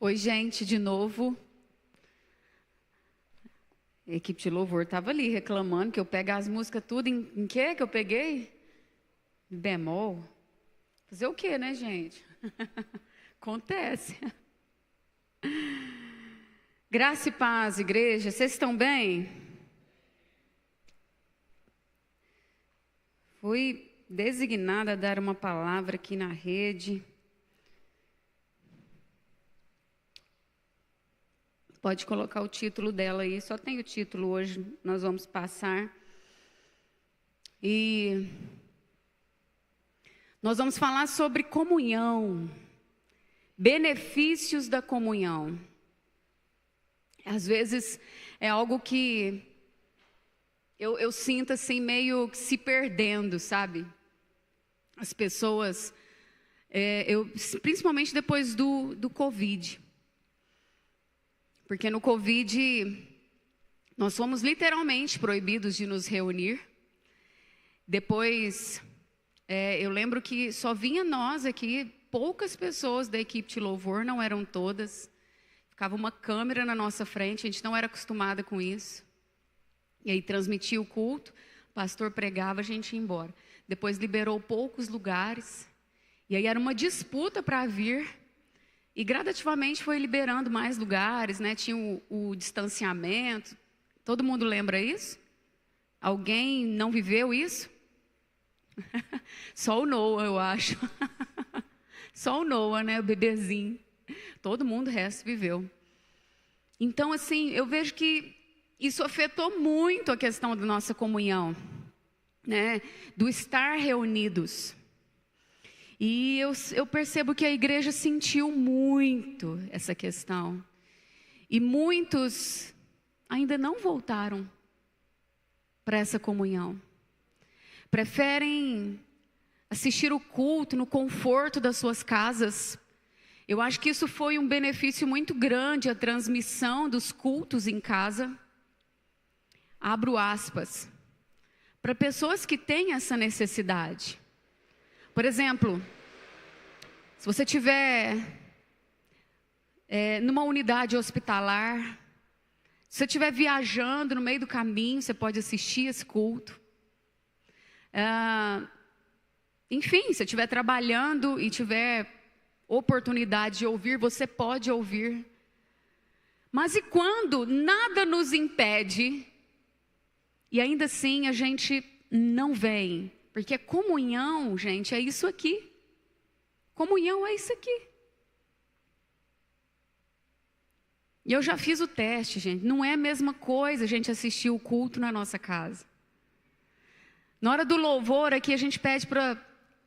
Oi, gente, de novo. A equipe de louvor estava ali reclamando que eu pego as músicas tudo em quê que eu peguei? Bemol. Fazer o quê, né, gente? Acontece. Graça e paz, igreja. Vocês estão bem? Fui designada a dar uma palavra aqui na rede. Pode colocar o título dela aí, só tem o título hoje, nós vamos passar. E nós vamos falar sobre comunhão, benefícios da comunhão. Às vezes é algo que eu sinto assim meio se perdendo, sabe? As pessoas, principalmente depois do Covid. Porque no Covid, nós fomos literalmente proibidos de nos reunir. Depois, eu lembro que só vinha nós aqui, poucas pessoas da equipe de louvor, não eram todas. Ficava uma câmera na nossa frente, a gente não era acostumada com isso. E aí transmitia o culto, o pastor pregava, a gente ia embora. Depois liberou poucos lugares, e aí era uma disputa para vir. E gradativamente foi liberando mais lugares, né? Tinha o distanciamento. Todo mundo lembra isso? Alguém não viveu isso? Só o Noah, eu acho. Só o Noah, né? O bebezinho. Todo mundo, o resto, viveu. Então, assim, eu vejo que isso afetou muito a questão da nossa comunhão, né? Do estar reunidos. E eu percebo que a igreja sentiu muito essa questão. E muitos ainda não voltaram para essa comunhão. Preferem assistir o culto no conforto das suas casas. Eu acho que isso foi um benefício muito grande, a transmissão dos cultos em casa. Abro aspas. Para pessoas que têm essa necessidade. Por exemplo, se você estiver numa unidade hospitalar, se você estiver viajando no meio do caminho, você pode assistir esse culto. Enfim, se você estiver trabalhando e tiver oportunidade de ouvir, você pode ouvir. Mas e quando nada nos impede, e ainda assim a gente não vem? Porque comunhão, gente, é isso aqui. Comunhão é isso aqui. E eu já fiz o teste, gente. Não é a mesma coisa a gente assistir o culto na nossa casa. Na hora do louvor aqui, a gente pede para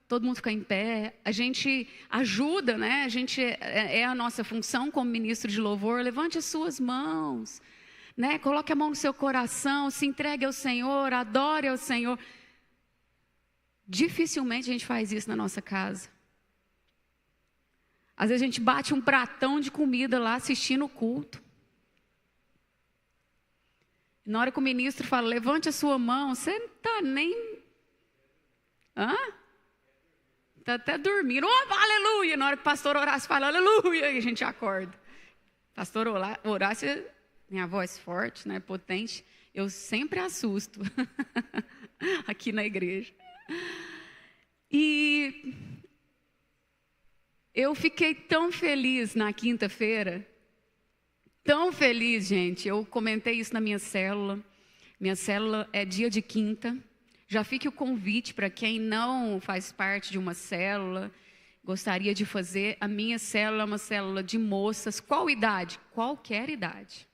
todo mundo ficar em pé. A gente ajuda, né? A gente é a nossa função como ministro de louvor. Levante as suas mãos, né? Coloque a mão no seu coração, se entregue ao Senhor, adore ao Senhor. Dificilmente a gente faz isso na nossa casa. Às vezes a gente bate um pratão de comida lá assistindo o culto. Na hora que o ministro fala, levante a sua mão, você não está nem... Está até dormindo. Oh, aleluia! Na hora que o pastor Horácio fala, aleluia, e a gente acorda. Pastor Horácio, minha voz forte, né, potente, eu sempre assusto aqui na igreja. E eu fiquei tão feliz na quinta-feira, tão feliz, gente. Eu comentei isso na minha célula. Minha célula é dia de quinta. Já fique o convite para quem não faz parte de uma célula, gostaria de fazer. A minha célula é uma célula de moças. Qual idade? Qualquer idade.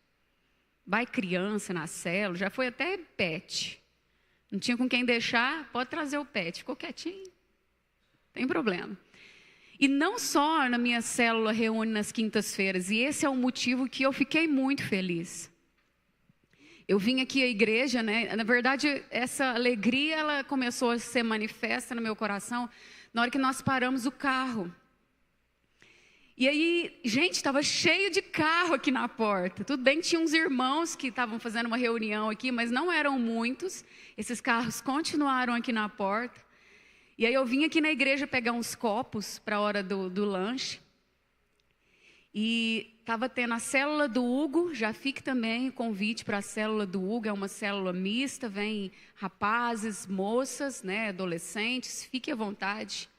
Vai criança na célula, já foi até pet. Não tinha com quem deixar, pode trazer o pet. Ficou quietinho, tem problema. E não só na minha célula reúne nas quintas-feiras, e esse é o motivo que eu fiquei muito feliz. Eu vim aqui à igreja, né? Na verdade, essa alegria ela começou a ser manifesta no meu coração na hora que nós paramos o carro. E aí, gente, estava cheio de carro aqui na porta. Tudo bem que tinha uns irmãos que estavam fazendo uma reunião aqui, mas não eram muitos. Esses carros continuaram aqui na porta. E aí eu vim aqui na igreja pegar uns copos para a hora do lanche. E estava tendo a célula do Hugo, já fique também o convite para a célula do Hugo, é uma célula mista, vem rapazes, moças, né, adolescentes, fique à vontade.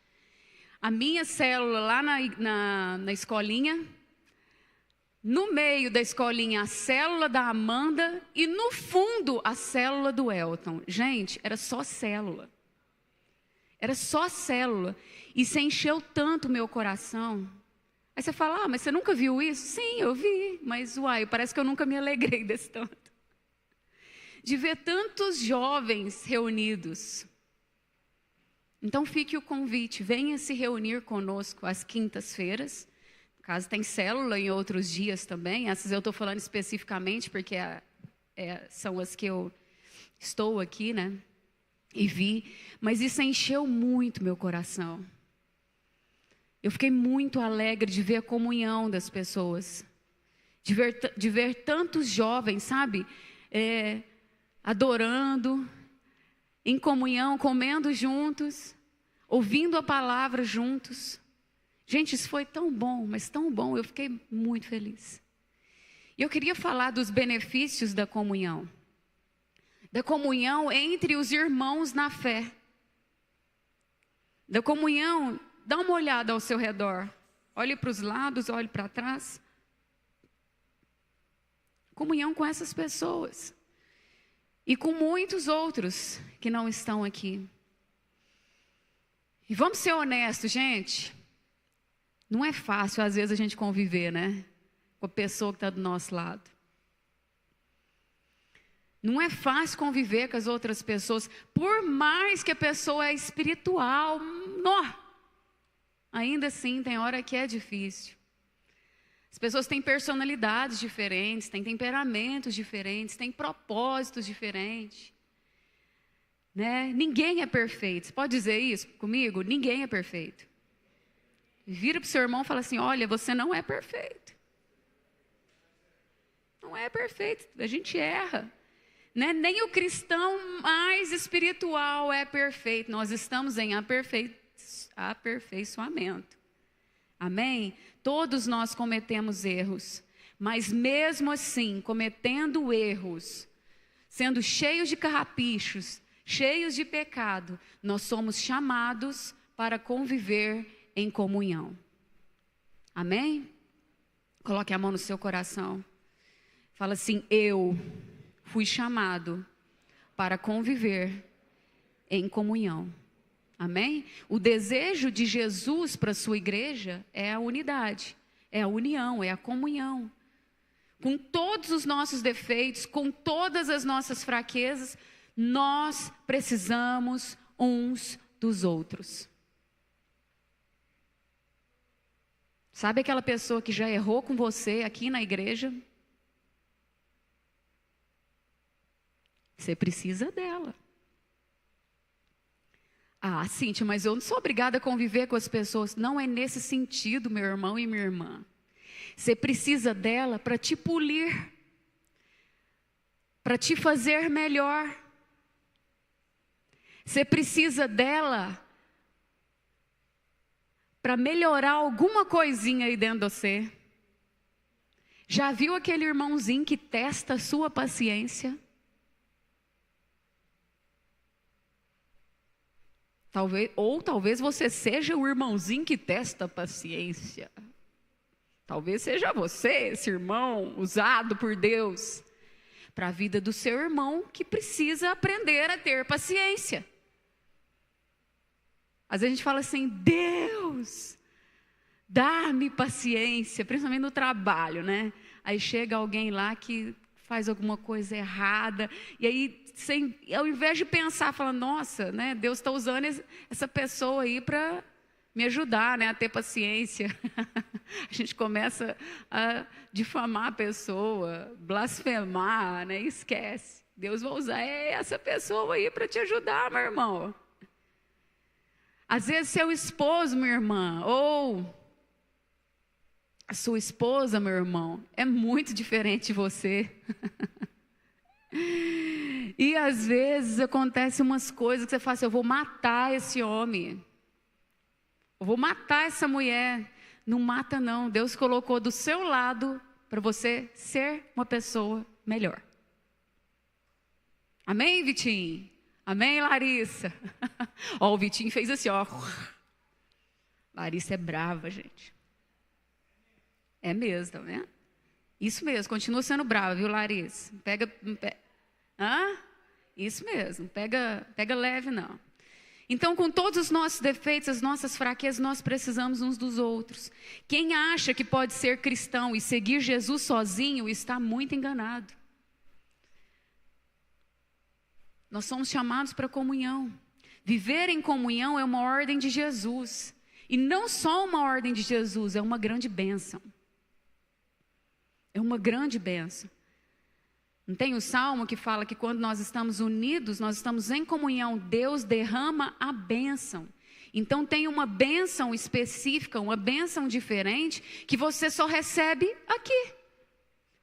A minha célula lá na escolinha, no meio da escolinha a célula da Amanda e no fundo a célula do Elton. Gente, era só célula. Era só célula. E se encheu tanto o meu coração. Aí você fala, mas você nunca viu isso? Sim, eu vi, mas parece que eu nunca me alegrei desse tanto. De ver tantos jovens reunidos. Então fique o convite, venha se reunir conosco às quintas-feiras. No caso, tem célula em outros dias também. Essas eu estou falando especificamente porque são as que eu estou aqui, né? E vi. Mas isso encheu muito meu coração. Eu fiquei muito alegre de ver a comunhão das pessoas. De ver tantos jovens, sabe? Adorando, em comunhão, comendo juntos, ouvindo a palavra juntos. Gente, isso foi tão bom, mas tão bom, eu fiquei muito feliz. E eu queria falar dos benefícios da comunhão. Da comunhão entre os irmãos na fé. Da comunhão, dá uma olhada ao seu redor. Olhe para os lados, olhe para trás. Comunhão com essas pessoas. E com muitos outros que não estão aqui. E vamos ser honestos, gente. Não é fácil, às vezes, a gente conviver, né? Com a pessoa que está do nosso lado. Não é fácil conviver com as outras pessoas. Por mais que a pessoa é espiritual. Ainda assim, tem hora que é difícil. As pessoas têm personalidades diferentes, têm temperamentos diferentes, têm propósitos diferentes. Né? Ninguém é perfeito. Você pode dizer isso comigo? Ninguém é perfeito. Vira para o seu irmão e fala assim, olha, você não é perfeito. Não é perfeito, a gente erra. Né? Nem o cristão mais espiritual é perfeito. Nós estamos em aperfeiçoamento. Amém? Todos nós cometemos erros, mas mesmo assim, cometendo erros, sendo cheios de carrapichos, cheios de pecado, nós somos chamados para conviver em comunhão. Amém? Coloque a mão no seu coração. Fala assim, eu fui chamado para conviver em comunhão. Amém? O desejo de Jesus para a sua igreja é a unidade, é a união, é a comunhão. Com todos os nossos defeitos, com todas as nossas fraquezas, nós precisamos uns dos outros. Sabe aquela pessoa que já errou com você aqui na igreja? Você precisa dela. Cíntia, mas eu não sou obrigada a conviver com as pessoas. Não é nesse sentido, meu irmão e minha irmã. Você precisa dela para te polir, para te fazer melhor. Você precisa dela para melhorar alguma coisinha aí dentro de você. Já viu aquele irmãozinho que testa a sua paciência? Talvez você seja o irmãozinho que testa a paciência. Talvez seja você, esse irmão usado por Deus para a vida do seu irmão que precisa aprender a ter paciência. Às vezes a gente fala assim, Deus, dá-me paciência, principalmente no trabalho, né? Aí chega alguém lá que faz alguma coisa errada, e aí, ao invés de pensar, fala, nossa, né, Deus está usando essa pessoa aí para me ajudar, né, a ter paciência. A gente começa a difamar a pessoa, blasfemar, né, esquece. Deus vai usar essa pessoa aí para te ajudar, meu irmão. Às vezes seu esposo, minha irmã, ou a sua esposa, meu irmão, é muito diferente de você. E às vezes acontecem umas coisas que você fala assim, eu vou matar esse homem. Eu vou matar essa mulher. Não mata não. Deus colocou do seu lado para você ser uma pessoa melhor. Amém, Vitinho? Amém, Larissa? Ó, o Vitinho fez assim, ó. Larissa é brava, gente. É mesmo, tá vendo? Isso mesmo, continua sendo brava, viu, Larissa? Hã? Isso mesmo, pega leve não. Então, com todos os nossos defeitos, as nossas fraquezas, nós precisamos uns dos outros. Quem acha que pode ser cristão e seguir Jesus sozinho, está muito enganado. Nós somos chamados para comunhão. Viver em comunhão é uma ordem de Jesus. E não só uma ordem de Jesus, é uma grande bênção. É uma grande bênção. Não tem o salmo que fala que quando nós estamos unidos, nós estamos em comunhão, Deus derrama a bênção. Então tem uma bênção específica, uma bênção diferente, que você só recebe aqui.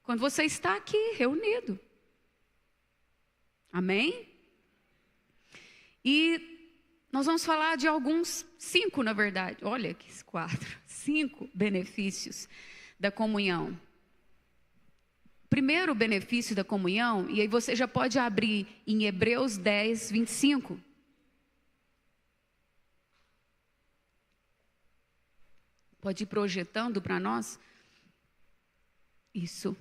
Quando você está aqui, reunido. Amém? E nós vamos falar de alguns, 5 na verdade, olha que 4, 5 benefícios da comunhão. Primeiro benefício da comunhão, e aí você já pode abrir em Hebreus 10, 25. Pode ir projetando para nós. Isso.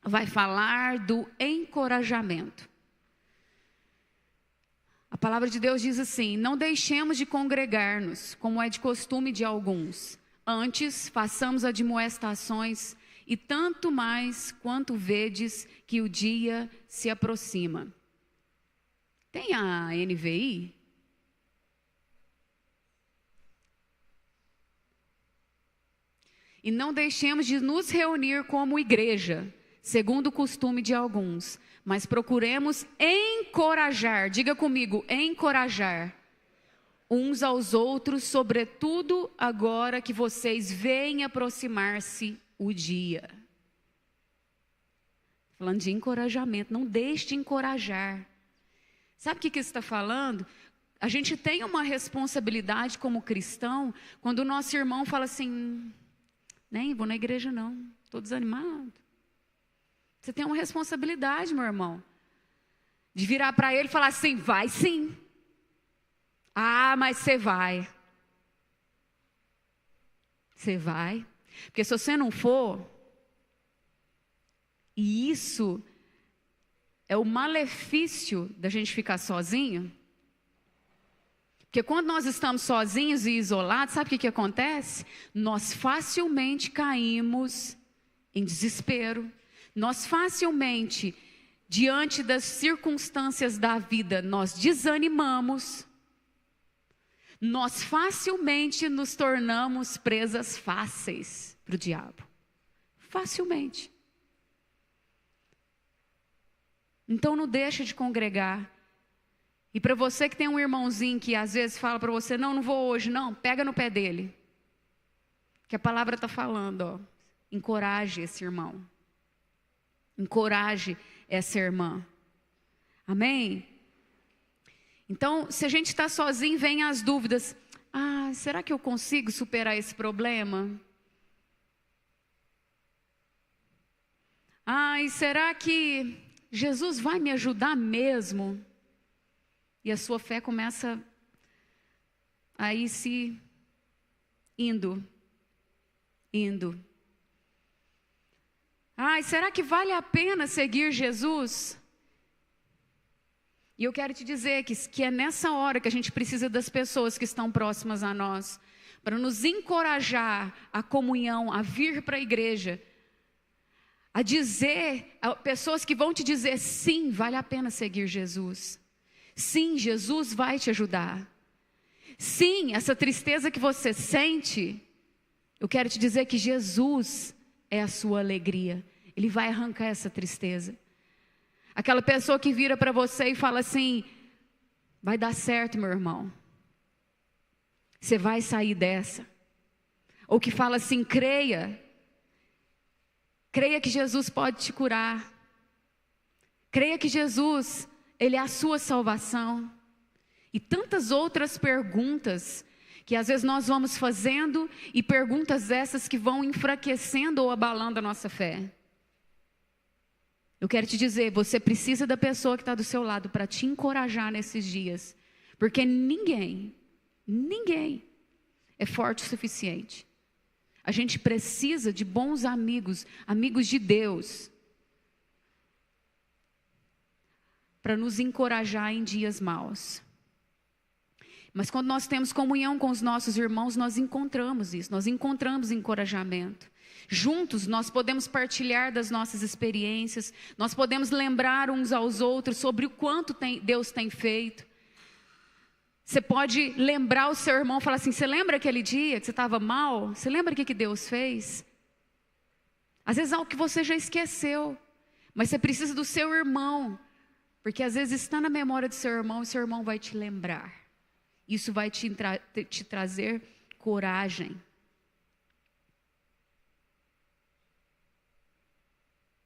Vai falar do encorajamento. A palavra de Deus diz assim: não deixemos de congregar-nos, como é de costume de alguns. Antes, façamos admoestações, e tanto mais quanto vedes que o dia se aproxima. Tem a NVI? E não deixemos de nos reunir como igreja, segundo o costume de alguns, mas procuremos encorajar, diga comigo, encorajar uns aos outros, sobretudo agora que vocês veem aproximar-se o dia. Falando de encorajamento, não deixe de encorajar. Sabe o que isso está falando? A gente tem uma responsabilidade como cristão, quando o nosso irmão fala assim, nem vou na igreja não, estou desanimado. Você tem uma responsabilidade, meu irmão, de virar para ele e falar assim, vai sim. Ah, mas você vai. Você vai. Porque se você não for, e isso é o malefício da gente ficar sozinho, porque quando nós estamos sozinhos e isolados, sabe o que acontece? Nós facilmente caímos em desespero, nós facilmente, diante das circunstâncias da vida, nós desanimamos, nós facilmente nos tornamos presas fáceis para o diabo. Facilmente. Então não deixa de congregar. E para você que tem um irmãozinho que às vezes fala para você, não vou hoje, não, pega no pé dele. Que a palavra está falando, ó. Encoraje esse irmão. Encoraje essa irmã. Amém? Então, se a gente está sozinho, vem as dúvidas. Ah, será que eu consigo superar esse problema? Ah, e será que Jesus vai me ajudar mesmo? E a sua fé começa a ir se indo. Ah, e será que vale a pena seguir Jesus? E eu quero te dizer que é nessa hora que a gente precisa das pessoas que estão próximas a nós, para nos encorajar à comunhão, a vir para a igreja, a dizer, a pessoas que vão te dizer, sim, vale a pena seguir Jesus. Sim, Jesus vai te ajudar. Sim, essa tristeza que você sente, eu quero te dizer que Jesus é a sua alegria. Ele vai arrancar essa tristeza. Aquela pessoa que vira para você e fala assim, vai dar certo, meu irmão. Você vai sair dessa. Ou que fala assim, creia. Creia que Jesus pode te curar. Creia que Jesus, Ele é a sua salvação. E tantas outras perguntas Que às vezes nós vamos fazendo e perguntas essas que vão enfraquecendo ou abalando a nossa fé. Eu quero te dizer, você precisa da pessoa que está do seu lado para te encorajar nesses dias. Porque ninguém é forte o suficiente. A gente precisa de bons amigos, amigos de Deus, para nos encorajar em dias maus. Mas quando nós temos comunhão com os nossos irmãos, nós encontramos isso, nós encontramos encorajamento. Juntos nós podemos partilhar das nossas experiências, nós podemos lembrar uns aos outros sobre o quanto Deus tem feito. Você pode lembrar o seu irmão e falar assim, você lembra aquele dia que você estava mal? Você lembra o que Deus fez? Às vezes é algo que você já esqueceu, mas você precisa do seu irmão, porque às vezes está na memória do seu irmão e seu irmão vai te lembrar. Isso vai te trazer coragem.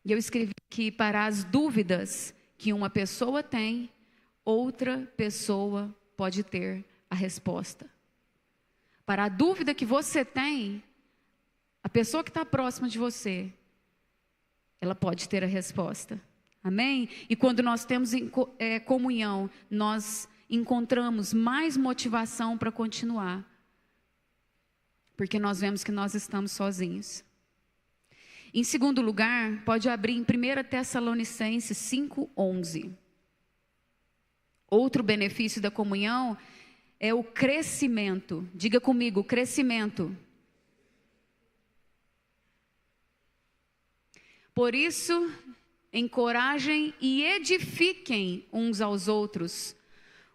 E eu escrevi que para as dúvidas que uma pessoa tem, outra pessoa pode ter a resposta. Para a dúvida que você tem, a pessoa que está próxima de você, ela pode ter a resposta. Amém? E quando nós temos comunhão, nós encontramos mais motivação para continuar. Porque nós vemos que nós estamos sozinhos. Em segundo lugar, pode abrir em 1 Tessalonicenses 5:11. Outro benefício da comunhão é o crescimento. Diga comigo, crescimento. Por isso, encorajem e edifiquem uns aos outros,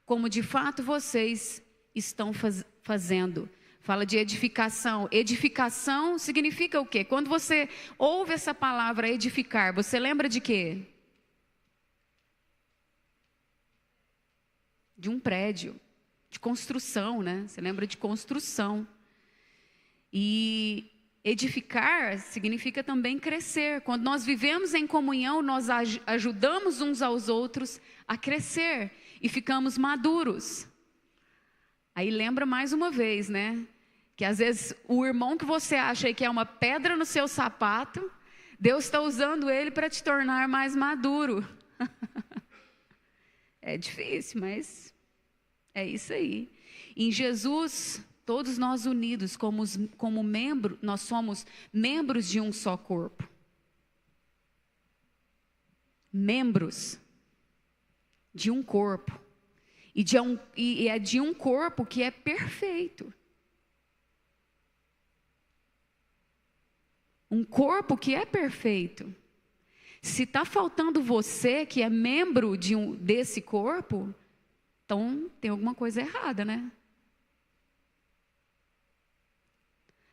como de fato vocês estão fazendo. Fala de edificação. Edificação significa o quê? Quando você ouve essa palavra edificar, você lembra de quê? De um prédio, de construção, né? Você lembra de construção. E edificar significa também crescer. Quando nós vivemos em comunhão, nós ajudamos uns aos outros a crescer e ficamos maduros. Aí lembra mais uma vez, né? Que às vezes o irmão que você acha que é uma pedra no seu sapato, Deus está usando ele para te tornar mais maduro. É difícil, mas é isso aí. Em Jesus, todos nós unidos como membro, nós somos membros de um só corpo. Membros de um corpo. E é de um corpo que é perfeito. Um corpo que é perfeito. Se está faltando você, que é membro desse corpo, então tem alguma coisa errada, né?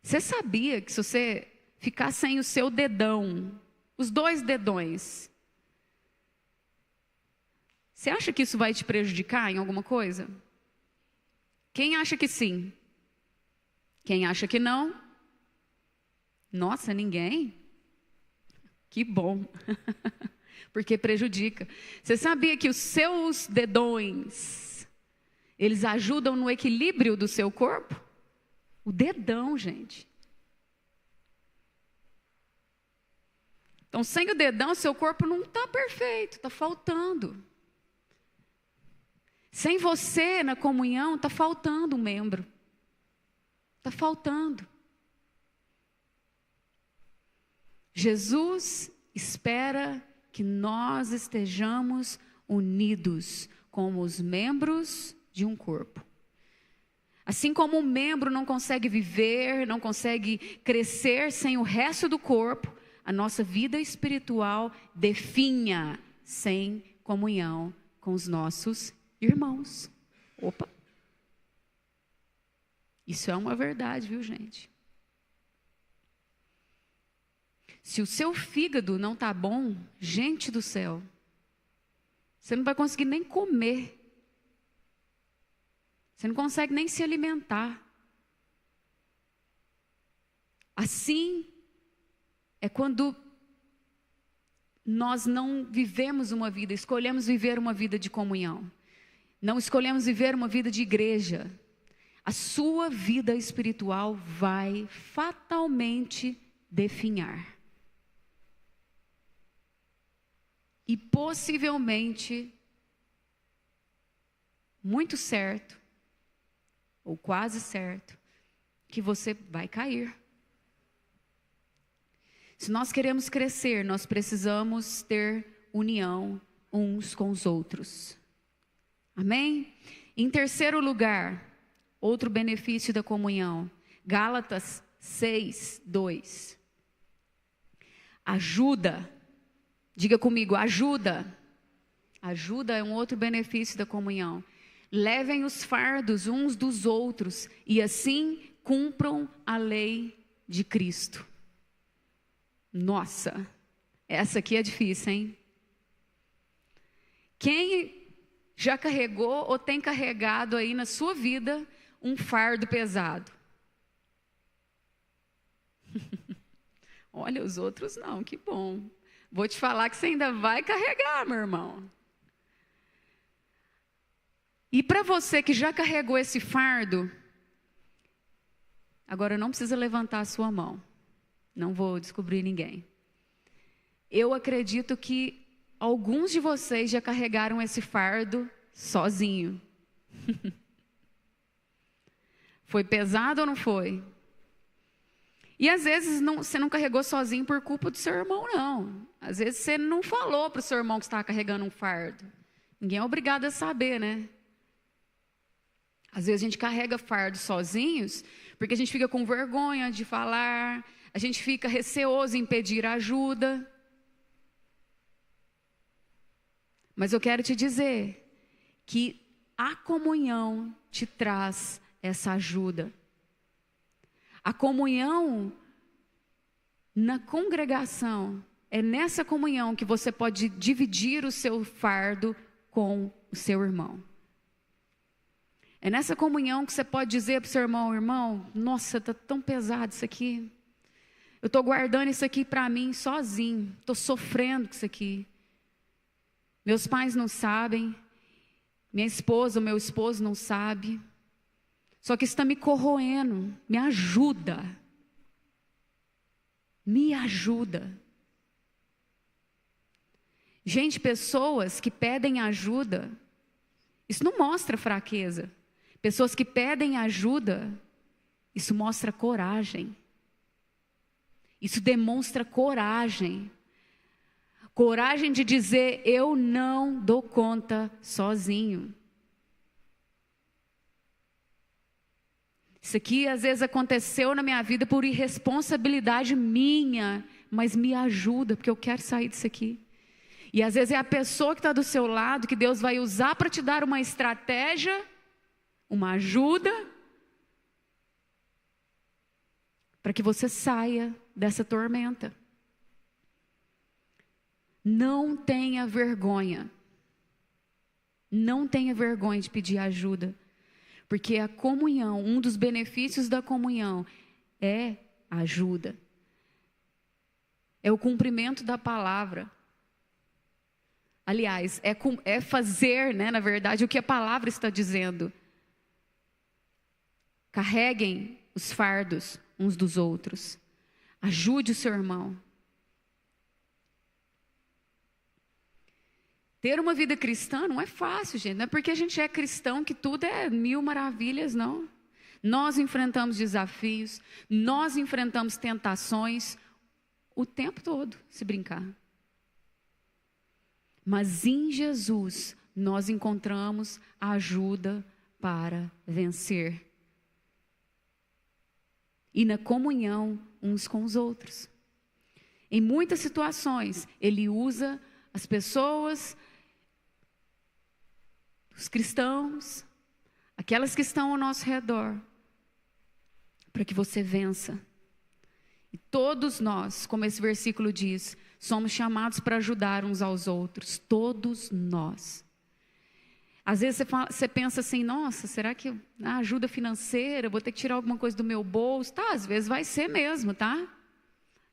Você sabia que se você ficar sem o seu dedão, os 2 dedões, você acha que isso vai te prejudicar em alguma coisa? Quem acha que sim? Quem acha que não? Nossa, ninguém? Que bom. Porque prejudica. Você sabia que os seus dedões, eles ajudam no equilíbrio do seu corpo? O dedão, gente. Então, sem o dedão, seu corpo não está perfeito, está faltando. Sem você na comunhão, está faltando um membro. Está faltando. Jesus espera que nós estejamos unidos como os membros de um corpo. Assim como um membro não consegue viver, não consegue crescer sem o resto do corpo, a nossa vida espiritual definha sem comunhão com os nossos irmãos. Opa! Isso é uma verdade, viu, gente? Se o seu fígado não está bom, gente do céu, você não vai conseguir nem comer. Você não consegue nem se alimentar. Assim é quando nós não vivemos uma vida, escolhemos viver uma vida de comunhão. Não escolhemos viver uma vida de igreja. a sua vida espiritual vai fatalmente definhar. E possivelmente, muito certo, ou quase certo, que você vai cair. Se nós queremos crescer, nós precisamos ter união uns com os outros. Amém? Em terceiro lugar, outro benefício da comunhão. Gálatas 6:2. Ajuda. Diga comigo, ajuda. Ajuda é um outro benefício da comunhão. Levem os fardos uns dos outros e assim cumpram a lei de Cristo. Nossa, essa aqui é difícil, hein? Quem já carregou ou tem carregado aí na sua vida um fardo pesado? Olha, os outros não, que bom. Vou te falar que você ainda vai carregar, meu irmão. E para você que já carregou esse fardo, agora não precisa levantar a sua mão. Não vou descobrir ninguém. Eu acredito que alguns de vocês já carregaram esse fardo sozinho. Foi pesado ou não foi? E às vezes você não carregou sozinho por culpa do seu irmão, não. Às vezes você não falou para o seu irmão que estava carregando um fardo. Ninguém é obrigado a saber, né? Às vezes a gente carrega fardos sozinhos porque a gente fica com vergonha de falar, a gente fica receoso em pedir ajuda. Mas eu quero te dizer que a comunhão te traz essa ajuda. A comunhão na congregação, é nessa comunhão que você pode dividir o seu fardo com o seu irmão. É nessa comunhão que você pode dizer para o seu irmão, irmão, nossa, está tão pesado isso aqui. Eu estou guardando isso aqui para mim sozinho, estou sofrendo com isso aqui. Meus pais não sabem, minha esposa, o meu esposo não sabe. Só que isso está me corroendo, me ajuda. Me ajuda. Gente, pessoas que pedem ajuda, isso não mostra fraqueza. Pessoas que pedem ajuda, isso mostra coragem. Isso demonstra coragem. Coragem de dizer, eu não dou conta sozinho. Isso aqui às vezes aconteceu na minha vida por irresponsabilidade minha, mas me ajuda, porque eu quero sair disso aqui. E às vezes é a pessoa que está do seu lado, que Deus vai usar para te dar uma estratégia, uma ajuda, para que você saia dessa tormenta. Não tenha vergonha. Não tenha vergonha de pedir ajuda. Porque a comunhão, um dos benefícios da comunhão é a ajuda. É o cumprimento da palavra. Aliás, é fazer, né, na verdade, o que a palavra está dizendo. Carreguem os fardos uns dos outros. Ajude o seu irmão. Ter uma vida cristã não é fácil, gente. Não é porque a gente é cristão que tudo é mil maravilhas, não. Nós enfrentamos desafios, nós enfrentamos tentações o tempo todo, se brincar. Mas em Jesus nós encontramos a ajuda para vencer. E na comunhão uns com os outros. Em muitas situações, Ele usa as pessoas, os cristãos, aquelas que estão ao nosso redor, para que você vença. E todos nós, como esse versículo diz, somos chamados para ajudar uns aos outros. Todos nós. Às vezes você pensa assim, nossa, será que a ajuda financeira, vou ter que tirar alguma coisa do meu bolso? Tá, às vezes vai ser mesmo, tá?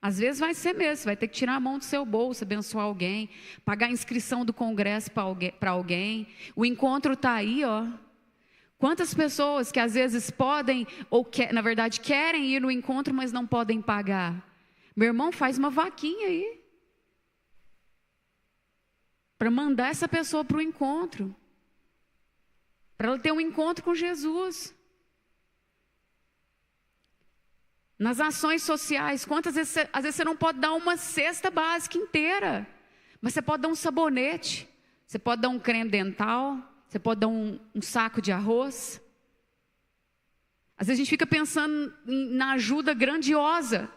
Às vezes vai ser mesmo, você vai ter que tirar a mão do seu bolso, abençoar alguém, pagar a inscrição do congresso para alguém. O encontro está aí, ó. Quantas pessoas que às vezes podem, ou na verdade querem ir no encontro, mas não podem pagar. Meu irmão, faz uma vaquinha aí, para mandar essa pessoa para o encontro, para ela ter um encontro com Jesus. Nas ações sociais, quantas vezes, às vezes você não pode dar uma cesta básica inteira, mas você pode dar um sabonete, você pode dar um creme dental, você pode dar um saco de arroz. Às vezes a gente fica pensando na ajuda grandiosa.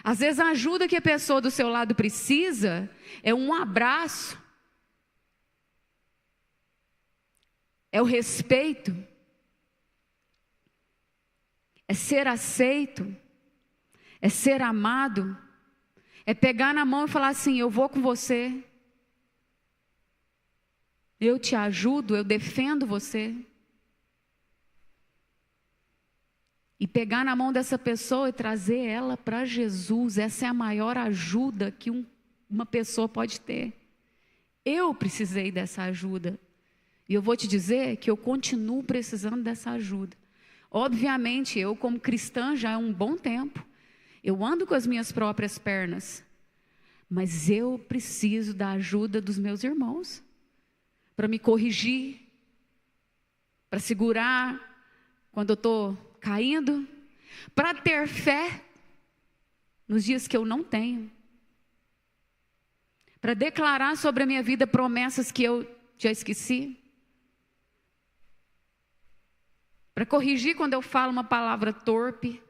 Às vezes a ajuda que a pessoa do seu lado precisa é um abraço, é o respeito, é ser aceito, é ser amado, é pegar na mão e falar assim: eu vou com você, eu te ajudo, eu defendo você. E pegar na mão dessa pessoa e trazer ela para Jesus, essa é a maior ajuda que uma pessoa pode ter. Eu precisei dessa ajuda, e eu vou te dizer que eu continuo precisando dessa ajuda. Obviamente, eu como cristã já há um bom tempo, eu ando com as minhas próprias pernas, mas eu preciso da ajuda dos meus irmãos, para me corrigir, para segurar quando eu estou caindo, para ter fé nos dias que eu não tenho, para declarar sobre a minha vida promessas que eu já esqueci, para corrigir quando eu falo uma palavra torpe,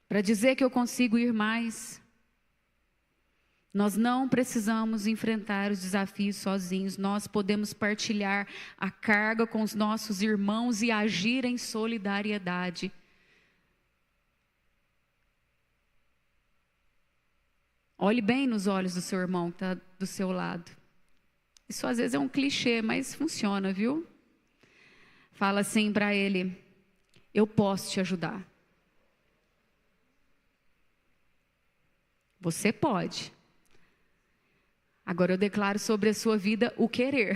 para dizer que eu consigo ir mais. Nós não precisamos enfrentar os desafios sozinhos, nós podemos partilhar a carga com os nossos irmãos e agir em solidariedade. Olhe bem nos olhos do seu irmão que está do seu lado. Isso às vezes é um clichê, mas funciona, viu? Fala assim para ele: eu posso te ajudar. Você pode. Agora eu declaro sobre a sua vida o querer.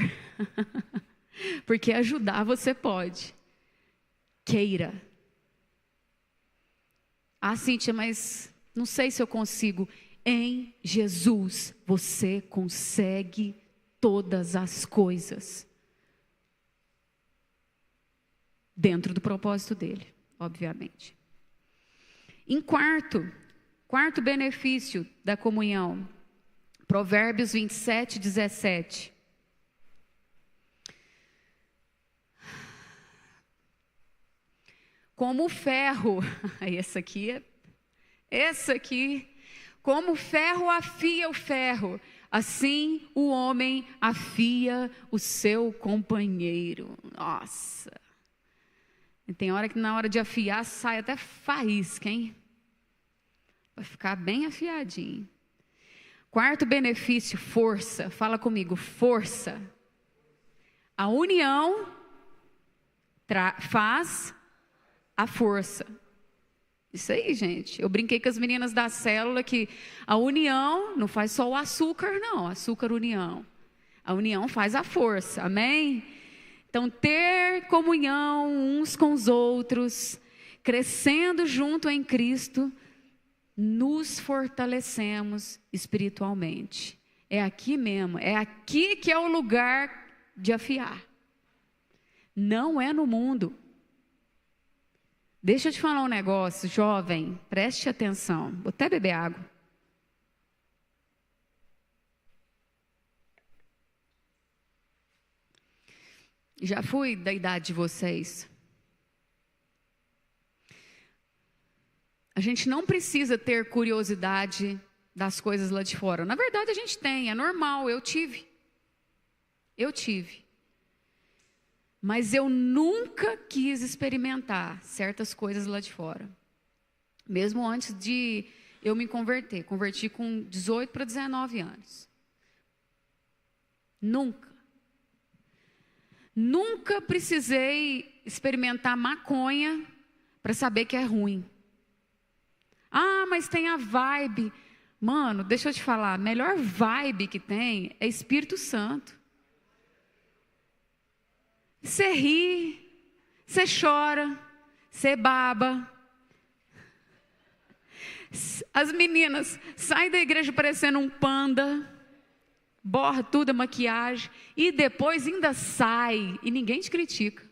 Porque ajudar você pode. Queira. Ah, Cíntia, mas não sei se eu consigo. Em Jesus você consegue todas as coisas. Dentro do propósito dele, obviamente. Em quarto benefício da comunhão, Provérbios 27, 17. Como o ferro, como o ferro afia o ferro, assim o homem afia o seu companheiro. Nossa. E tem hora que na hora de afiar sai até faísca, hein? Vai ficar bem afiadinho. Quarto benefício, força. Fala comigo, força. A união faz a força. Isso aí, gente. Eu brinquei com as meninas da célula que a união não faz só o açúcar, não. Açúcar, união. A união faz a força. Amém? Então, ter comunhão uns com os outros, crescendo junto em Cristo, nos fortalecemos espiritualmente. É aqui mesmo, é aqui que é o lugar de afiar. Não é no mundo. Deixa eu te falar um negócio, jovem, preste atenção. Vou até beber água. Já fui da idade de vocês. A gente não precisa ter curiosidade das coisas lá de fora. Na verdade, a gente tem, é normal, eu tive. Mas eu nunca quis experimentar certas coisas lá de fora. Mesmo antes de eu me converter. Converti com 18 para 19 anos. Nunca precisei experimentar maconha para saber que é ruim. Ah, mas tem a vibe. Mano, deixa eu te falar, a melhor vibe que tem é Espírito Santo. Você ri, você chora, você baba. As meninas saem da igreja parecendo um panda, borra tudo a maquiagem e depois ainda sai e ninguém te critica.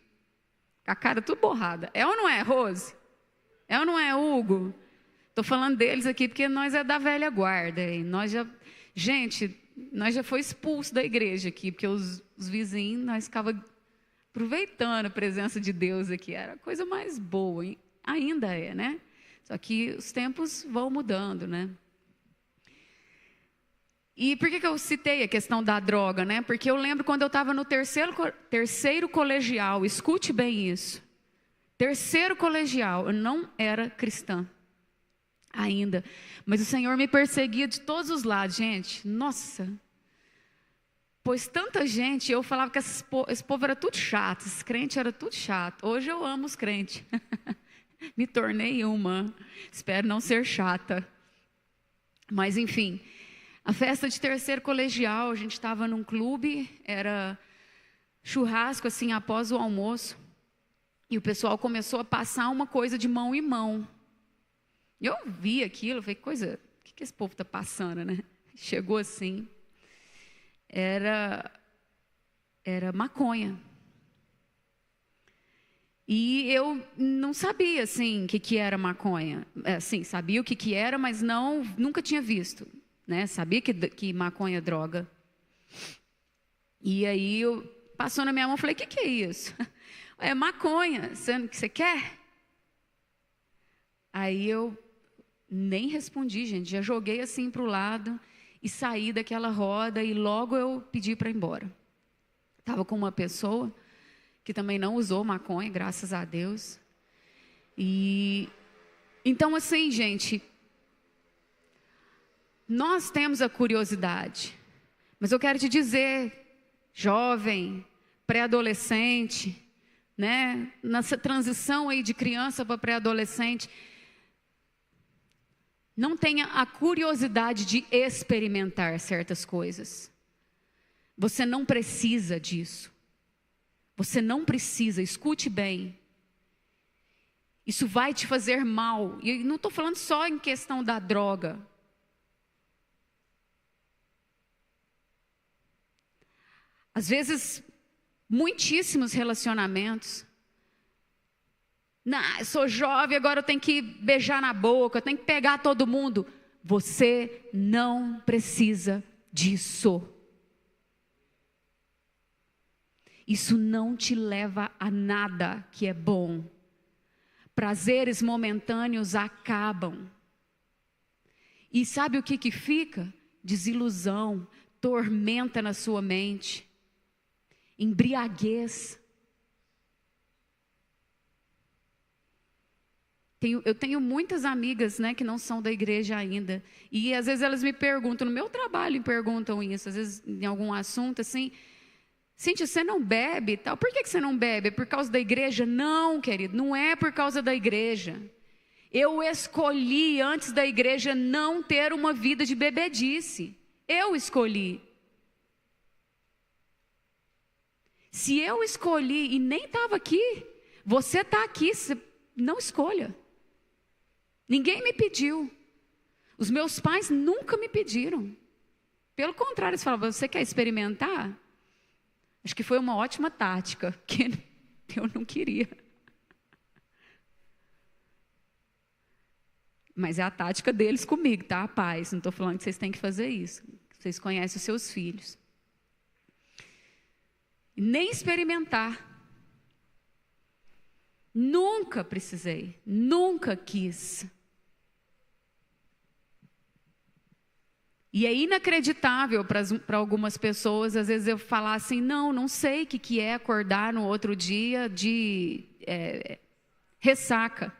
Com a cara tudo borrada. É ou não é, Rose? É ou não é, Hugo? Estou falando deles aqui porque nós é da velha guarda. E nós já foi expulso da igreja aqui, porque os vizinhos, nós ficávamos aproveitando a presença de Deus aqui. Era a coisa mais boa, hein? Ainda é, né? Só que os tempos vão mudando, né? E por que eu citei a questão da droga, né? Porque eu lembro quando eu estava no terceiro colegial, escute bem isso. Terceiro colegial, eu não era cristã ainda, mas o Senhor me perseguia de todos os lados, gente. Nossa, pois tanta gente, eu falava que esse povo era tudo chato, esses crentes eram tudo chato. Hoje eu amo os crentes. Me tornei uma, espero não ser chata. Mas enfim, a festa de terceiro colegial, a gente estava num clube, era churrasco assim após o almoço, e o pessoal começou a passar uma coisa de mão em mão. Eu vi aquilo, falei, o que esse povo está passando, né? Chegou assim, era maconha. E eu não sabia, assim, o que era maconha. Assim, sabia o que era, mas nunca tinha visto, né? Sabia que maconha é droga. E aí, passou na minha mão, falei, o que é isso? É maconha, você quer? Aí eu nem respondi, gente. Já joguei assim para o lado e saí daquela roda e logo eu pedi para ir embora. Estava com uma pessoa que também não usou maconha, graças a Deus. E então assim, gente, nós temos a curiosidade, mas eu quero te dizer, jovem, pré-adolescente, né, nessa transição aí de criança para pré-adolescente, não tenha a curiosidade de experimentar certas coisas. Você não precisa disso. Você não precisa, escute bem. Isso vai te fazer mal. E não estou falando só em questão da droga. Às vezes, muitíssimos relacionamentos. Não, eu sou jovem, agora eu tenho que beijar na boca, eu tenho que pegar todo mundo. Você não precisa disso. Isso não te leva a nada que é bom. Prazeres momentâneos acabam. E sabe o que fica? Desilusão, tormenta na sua mente, embriaguez. Eu tenho muitas amigas, né, que não são da igreja ainda. E às vezes elas me perguntam, no meu trabalho me perguntam isso, às vezes em algum assunto assim, Cíntia, você não bebe? Tal. Por que você não bebe? É por causa da igreja? Não, querido, não é por causa da igreja. Eu escolhi antes da igreja não ter uma vida de bebedice. Eu escolhi. Se eu escolhi e nem estava aqui, você está aqui, não escolha. Ninguém me pediu. Os meus pais nunca me pediram. Pelo contrário, eles falavam, você quer experimentar? Acho que foi uma ótima tática, que eu não queria. Mas é a tática deles comigo, tá? Pais, não estou falando que vocês têm que fazer isso. Vocês conhecem os seus filhos. Nem experimentar. Nunca precisei, nunca quis. E é inacreditável para algumas pessoas, às vezes eu falar assim, não sei o que é acordar no outro dia de ressaca.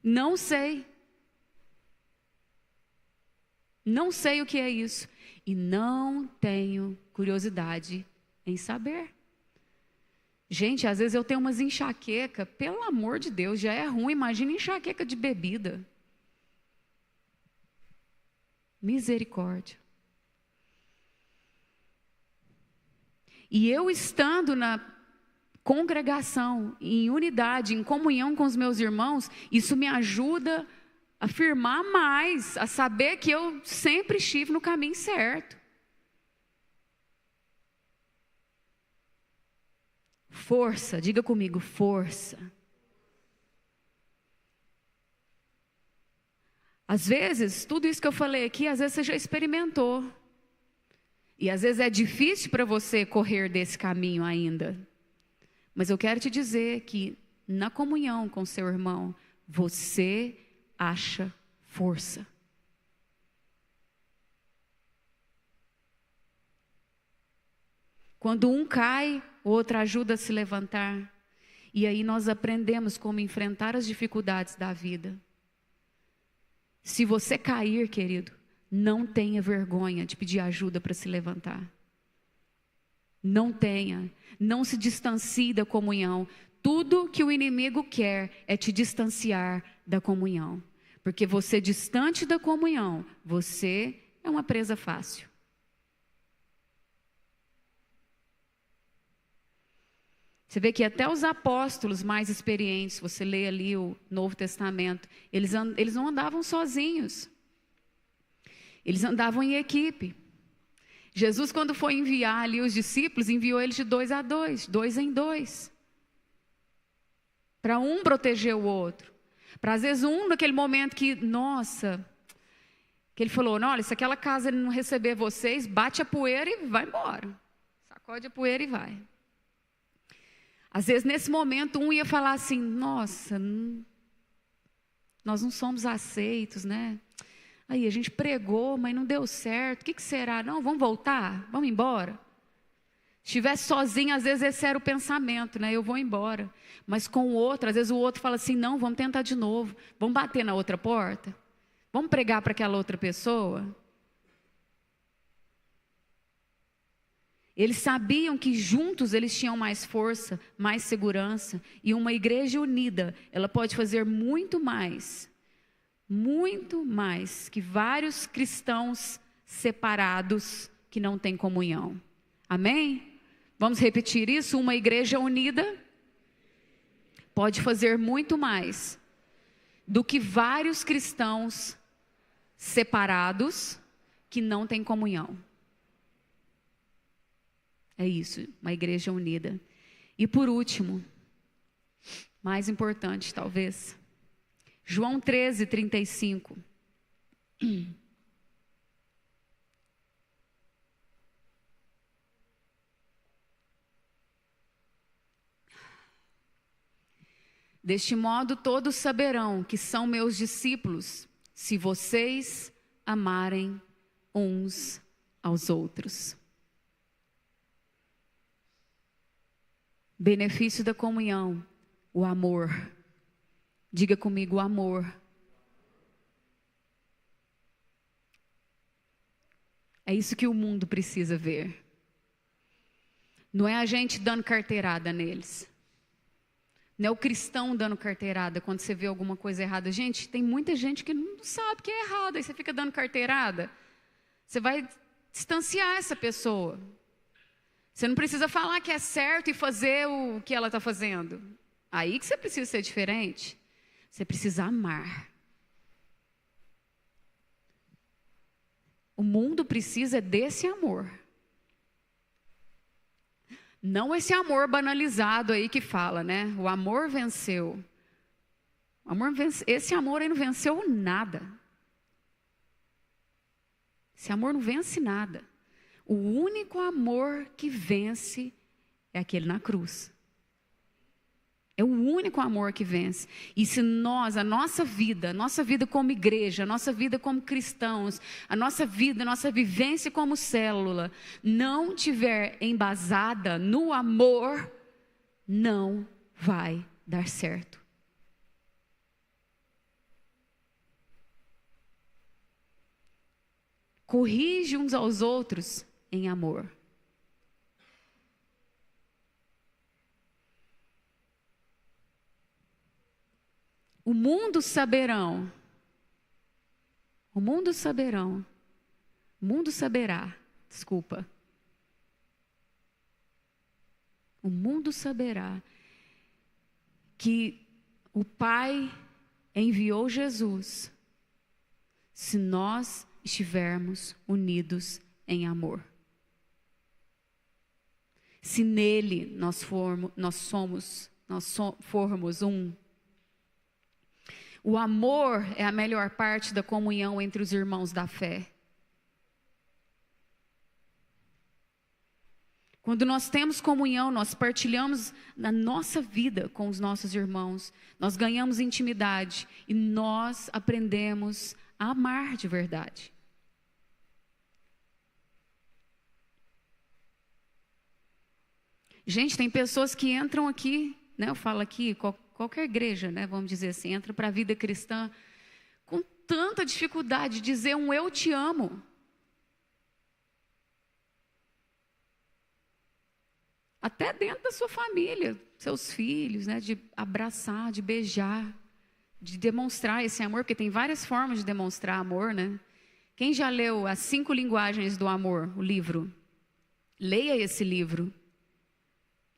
Não sei. Não sei o que é isso. E não tenho curiosidade em saber. Gente, às vezes eu tenho umas enxaqueca, pelo amor de Deus, já é ruim, imagina enxaqueca de bebida. Misericórdia. E eu estando congregação, em unidade, em comunhão com os meus irmãos, isso me ajuda a afirmar mais, a saber que eu sempre estive no caminho certo. Força, diga comigo, força. Às vezes, tudo isso que eu falei aqui, às vezes você já experimentou. E às vezes é difícil para você correr desse caminho ainda. Mas eu quero te dizer que na comunhão com seu irmão, você acha força. Quando um cai, o outro ajuda a se levantar. E aí nós aprendemos como enfrentar as dificuldades da vida. Se você cair, querido, não tenha vergonha de pedir ajuda para se levantar. Não tenha, não se distancie da comunhão. Tudo que o inimigo quer é te distanciar da comunhão. Porque você distante da comunhão, você é uma presa fácil. Você vê que até os apóstolos mais experientes, você lê ali o Novo Testamento, eles não andavam sozinhos. Eles andavam em equipe. Jesus, quando foi enviar ali os discípulos, enviou eles de 2 a 2, 2 em 2. Para um proteger o outro. Para às vezes naquele momento que ele falou, olha, se aquela casa ele não receber vocês, bate a poeira e vai embora. Sacode a poeira e vai. Às vezes, nesse momento, um ia falar assim, nossa, nós não somos aceitos, né? Aí, a gente pregou, mas não deu certo, o que será? Não, vamos voltar? Vamos embora? Se estivesse sozinho, às vezes esse era o pensamento, né? Eu vou embora. Mas com o outro, às vezes o outro fala assim, não, vamos tentar de novo. Vamos bater na outra porta? Vamos pregar para aquela outra pessoa? Eles sabiam que juntos eles tinham mais força, mais segurança. E uma igreja unida, ela pode fazer muito mais que vários cristãos separados que não têm comunhão. Amém? Vamos repetir isso? Uma igreja unida pode fazer muito mais do que vários cristãos separados que não têm comunhão. É isso, uma igreja unida. E por último, mais importante talvez, João 13, 35. Deste modo todos saberão que são meus discípulos, se vocês amarem uns aos outros. Benefício da comunhão, o amor. Diga comigo, o amor. É isso que o mundo precisa ver. Não é a gente dando carteirada neles. Não é o cristão dando carteirada quando você vê alguma coisa errada. Gente, tem muita gente que não sabe que é errado. Aí você fica dando carteirada. Você vai distanciar essa pessoa. Você não precisa falar que é certo e fazer o que ela está fazendo. Aí que você precisa ser diferente. Você precisa amar. O mundo precisa desse amor. Não esse amor banalizado aí que fala, né? O amor venceu. Esse amor aí não venceu nada. Esse amor não vence nada. O único amor que vence é aquele na cruz. É o único amor que vence. E se nós, a nossa vida como igreja, a nossa vida como cristãos, a nossa vivência como célula, não tiver embasada no amor, não vai dar certo. Corrige uns aos outros em amor. O mundo saberá, o mundo saberá que o Pai enviou Jesus se nós estivermos unidos em amor. Se nele nós formos um. O amor é a melhor parte da comunhão entre os irmãos da fé. Quando nós temos comunhão, nós partilhamos a nossa vida com os nossos irmãos. Nós ganhamos intimidade e nós aprendemos a amar de verdade. Gente, tem pessoas que entram aqui, né? Eu falo aqui, qualquer igreja, né? Vamos dizer assim, entra para a vida cristã com tanta dificuldade de dizer um eu te amo. Até dentro da sua família, seus filhos, né? De abraçar, de beijar, de demonstrar esse amor, porque tem várias formas de demonstrar amor, né? Quem já leu As 5 Linguagens do Amor, o livro? Leia esse livro.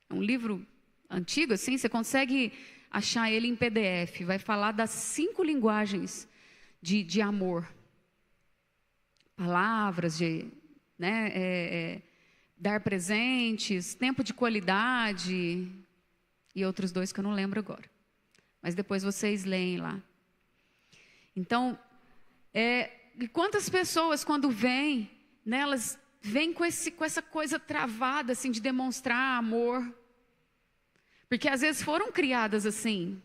É um livro antigo, assim, você consegue achar ele em PDF. Vai falar das 5 linguagens de amor. Palavras, dar presentes, tempo de qualidade e outros 2 que eu não lembro agora. Mas depois vocês leem lá. Então, e quantas pessoas quando vêm, né, elas vêm com essa coisa travada assim, de demonstrar amor. Porque às vezes foram criadas assim,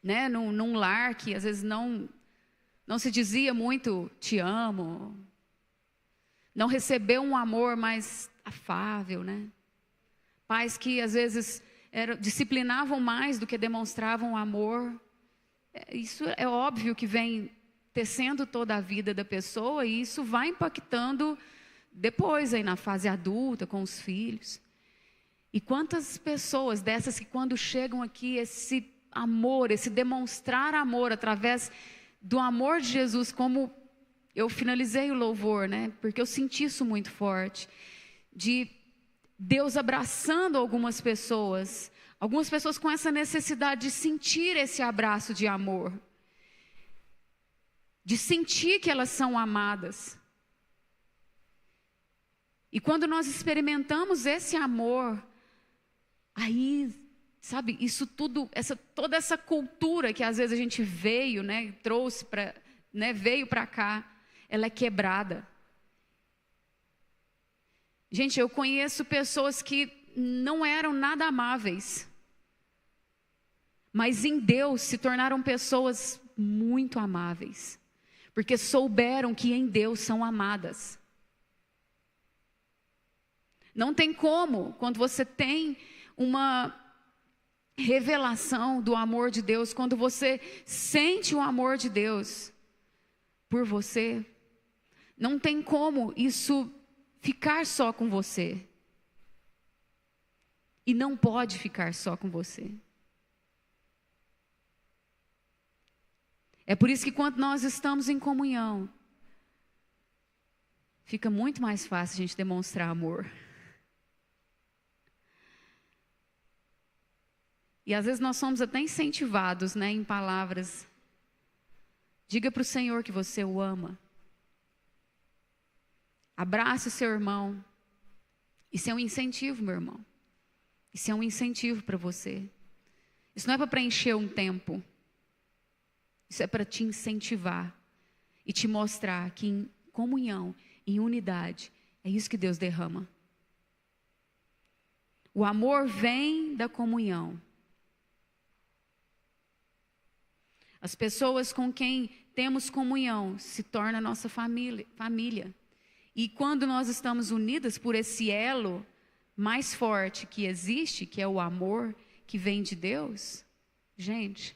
né, num lar que às vezes não se dizia muito te amo. Não recebeu um amor mais afável, né? Pais que às vezes disciplinavam mais do que demonstravam amor. Isso é óbvio que vem tecendo toda a vida da pessoa e isso vai impactando depois aí na fase adulta, com os filhos. E quantas pessoas dessas que quando chegam aqui, esse amor, esse demonstrar amor através do amor de Jesus, como eu finalizei o louvor, né? Porque eu senti isso muito forte. De Deus abraçando algumas pessoas com essa necessidade de sentir esse abraço de amor. De sentir que elas são amadas. E quando nós experimentamos esse amor, aí, sabe, isso tudo, toda essa cultura que às vezes a gente veio, né, trouxe para, né, veio para cá, ela é quebrada. Gente, eu conheço pessoas que não eram nada amáveis, mas em Deus se tornaram pessoas muito amáveis, porque souberam que em Deus são amadas. Não tem como, quando você tem uma revelação do amor de Deus, quando você sente o amor de Deus por você, não tem como isso ficar só com você. E não pode ficar só com você. É por isso que quando nós estamos em comunhão, fica muito mais fácil a gente demonstrar amor. E às vezes nós somos até incentivados, né, em palavras. Diga para o Senhor que você o ama. Abrace o seu irmão. Isso é um incentivo, meu irmão. Isso é um incentivo para você. Isso não é para preencher um tempo. Isso é para te incentivar e te mostrar que em comunhão, em unidade, é isso que Deus derrama. O amor vem da comunhão. As pessoas com quem temos comunhão se tornam nossa família. E quando nós estamos unidas por esse elo mais forte que existe, que é o amor que vem de Deus, gente,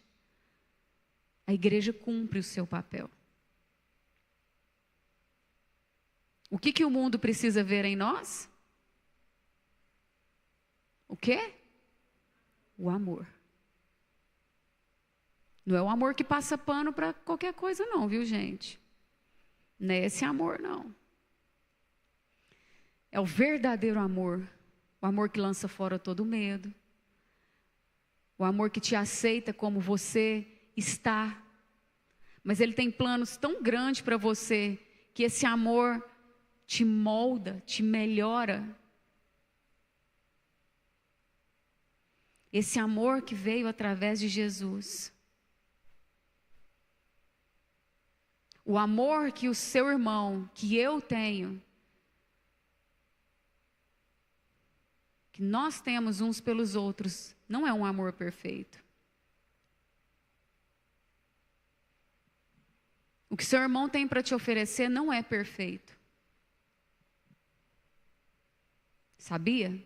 a igreja cumpre o seu papel. O que o mundo precisa ver em nós? O quê? O amor. Não é o amor que passa pano para qualquer coisa não, viu, gente? Não é esse amor, não. É o verdadeiro amor O amor que lança fora todo medo. O amor que te aceita como você está. Mas Ele tem planos tão grandes para você, que esse amor te molda, te melhora. Esse amor que veio através de Jesus. O amor que o seu irmão, que eu tenho, que nós temos uns pelos outros, não é um amor perfeito. O que seu irmão tem para te oferecer não é perfeito. Sabia?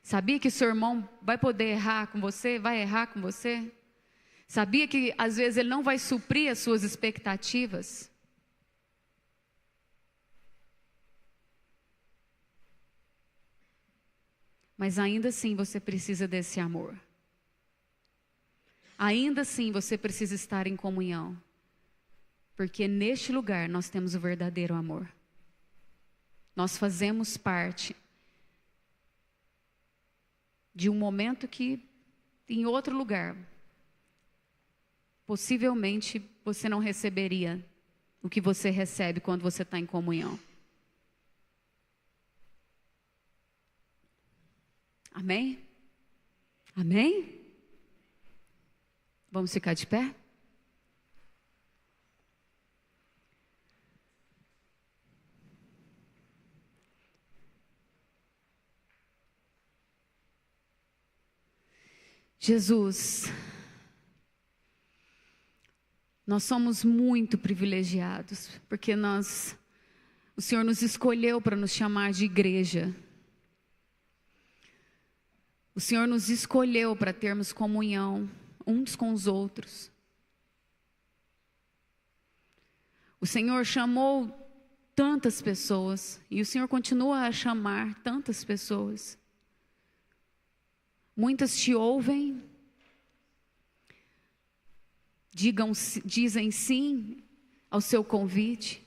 Sabia que seu irmão vai poder errar com você? Vai errar com você? Sabia que às vezes ele não vai suprir as suas expectativas? Mas ainda assim você precisa desse amor. Ainda assim você precisa estar em comunhão. Porque neste lugar nós temos o verdadeiro amor. Nós fazemos parte de um momento que em outro lugar possivelmente você não receberia o que você recebe quando você está em comunhão. Amém? Amém? Vamos ficar de pé? Jesus, nós somos muito privilegiados, porque o Senhor nos escolheu para nos chamar de igreja. O Senhor nos escolheu para termos comunhão uns com os outros. O Senhor chamou tantas pessoas, e o Senhor continua a chamar tantas pessoas. Muitas te ouvem, dizem sim ao seu convite.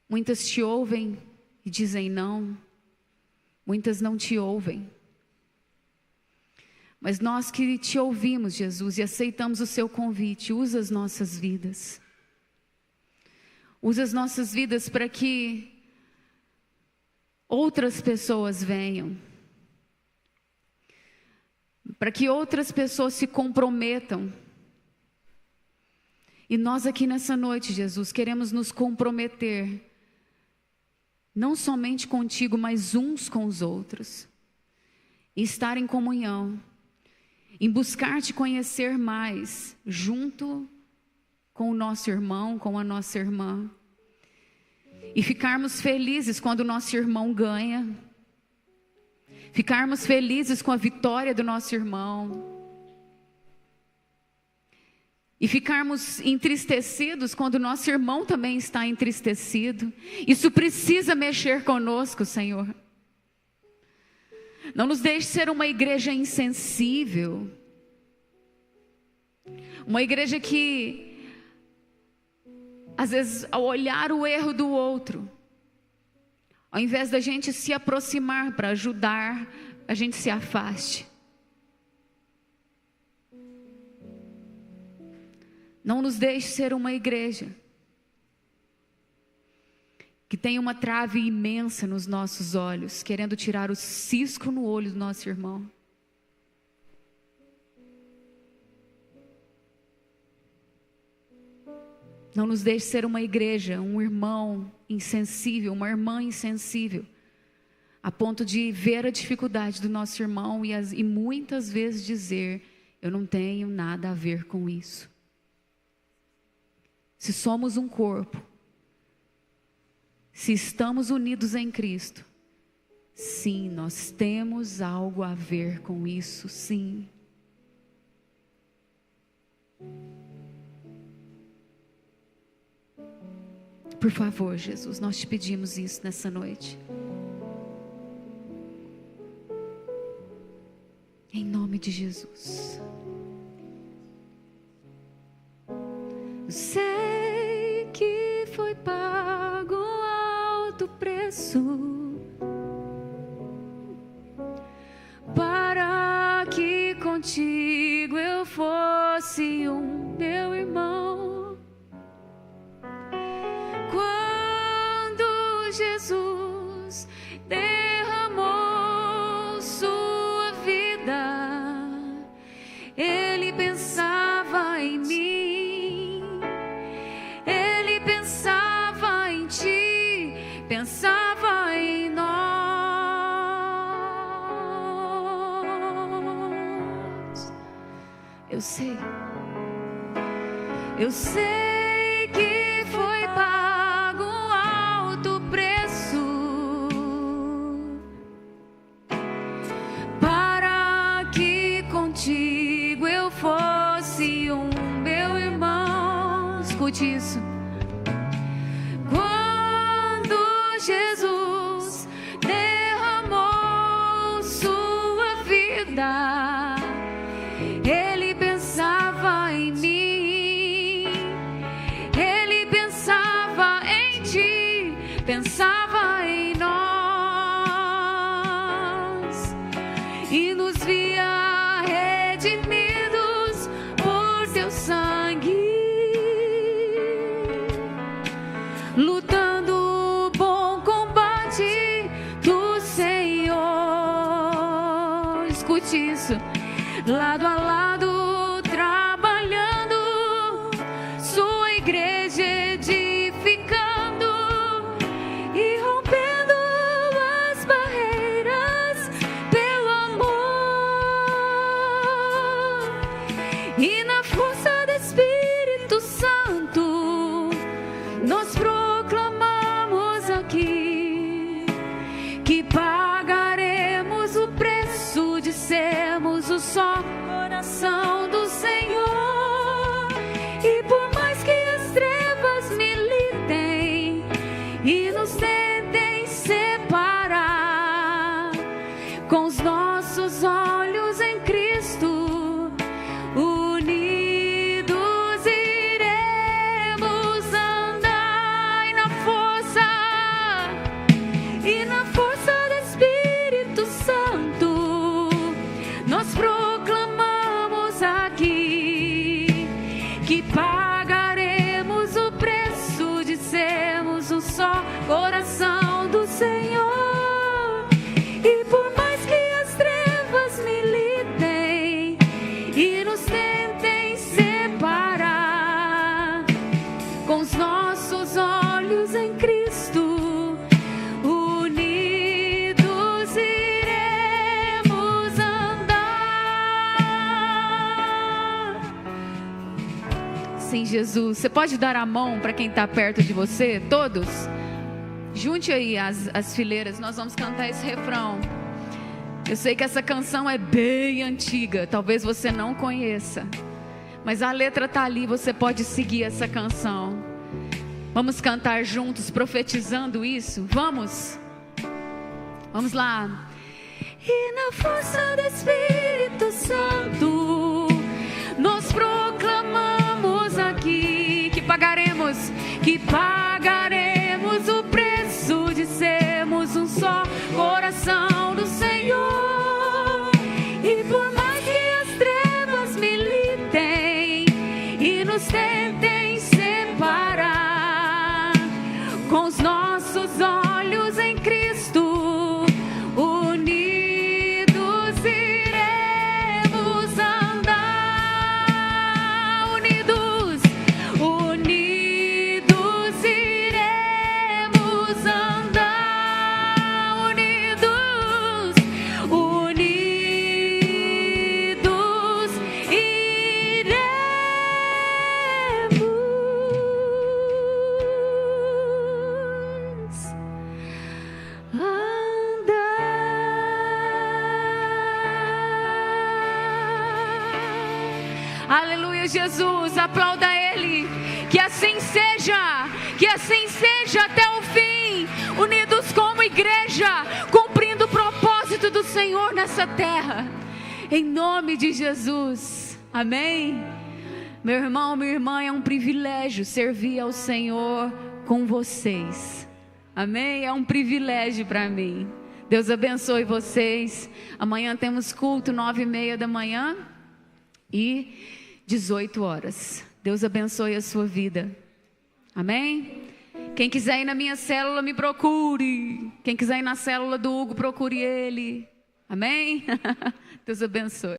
Muitas te ouvem e dizem não. Muitas não te ouvem. Mas nós que te ouvimos, Jesus, e aceitamos o seu convite, usa as nossas vidas. Usa as nossas vidas para que outras pessoas venham. Para que outras pessoas se comprometam. E nós aqui nessa noite, Jesus, queremos nos comprometer, não somente contigo, mas uns com os outros. E estar em comunhão, em buscar te conhecer mais, junto com o nosso irmão, com a nossa irmã. E ficarmos felizes quando o nosso irmão ganha. Ficarmos felizes com a vitória do nosso irmão. E ficarmos entristecidos quando o nosso irmão também está entristecido. Isso precisa mexer conosco, Senhor. Não nos deixe ser uma igreja insensível. Uma igreja que, às vezes, ao olhar o erro do outro, ao invés da gente se aproximar para ajudar, a gente se afaste. Não nos deixe ser uma igreja que tem uma trave imensa nos nossos olhos, querendo tirar o cisco no olho do nosso irmão. Não nos deixe ser uma igreja, um irmão insensível, uma irmã insensível, a ponto de ver a dificuldade do nosso irmão e muitas vezes dizer: eu não tenho nada a ver com isso. Se somos um corpo, se estamos unidos em Cristo, sim, nós temos algo a ver com isso, sim. Por favor, Jesus, nós te pedimos isso nessa noite. Em nome de Jesus. Eu sei que foi pago alto preço fosse um meu irmão. Quando Jesus derramou sua vida, Ele pensava em mim, Ele pensava em ti, pensava em nós. Eu sei que foi pago um alto preço para que contigo eu fosse um meu irmão. Escute isso. Quando Jesus derramou sua vida, Ele pensava em mim, Ele pensava em ti, pensava em nós, e nos via redimidos por teu sangue, lutando o bom combate do Senhor. Escute isso. Lado a lado, trabalhando, sua igreja edificando e rompendo as barreiras pelo amor. E na força do Espírito Santo, nós proclamamos aqui que pagaremos o preço de sermos o só coração do Senhor. E por mais que as trevas militem e nos tentem separar, com os nossos olhos em Cristo, unidos iremos andar. E na força do Espírito Santo, nós proclamamos aqui que pagaremos o preço de sermos um só coração do Senhor. E por mais que as trevas militem e nos tentem separar, com os nossos olhos em Cristo, unidos iremos andar. Sim, Jesus. Você pode dar a mão para quem está perto de você? Todos? Junte aí as fileiras, nós vamos cantar esse refrão. Eu sei que essa canção é bem antiga, talvez você não conheça, mas a letra está ali, você pode seguir essa canção. Vamos cantar juntos, profetizando isso? Vamos? Vamos lá. E na força do Espírito Santo, nós proclamamos aqui que pagaremos o preço de sermos um só coração do Senhor. E por mais que as trevas militem e nos tentem separar, com os nossos olhos em Cristo, unidos iremos andar. Unidos iremos andar. Unidos Aleluia, Jesus, aplauda Ele. Que assim seja até o fim, unidos como igreja, cumprindo o propósito do Senhor nessa terra, em nome de Jesus, amém. Meu irmão, minha irmã, é um privilégio servir ao Senhor com vocês, amém, é um privilégio para mim. Deus abençoe vocês. Amanhã temos culto 9:30 da manhã. E 18 horas. Deus abençoe a sua vida. Amém? Quem quiser ir na minha célula, me procure. Quem quiser ir na célula do Hugo, procure ele. Amém? Deus abençoe.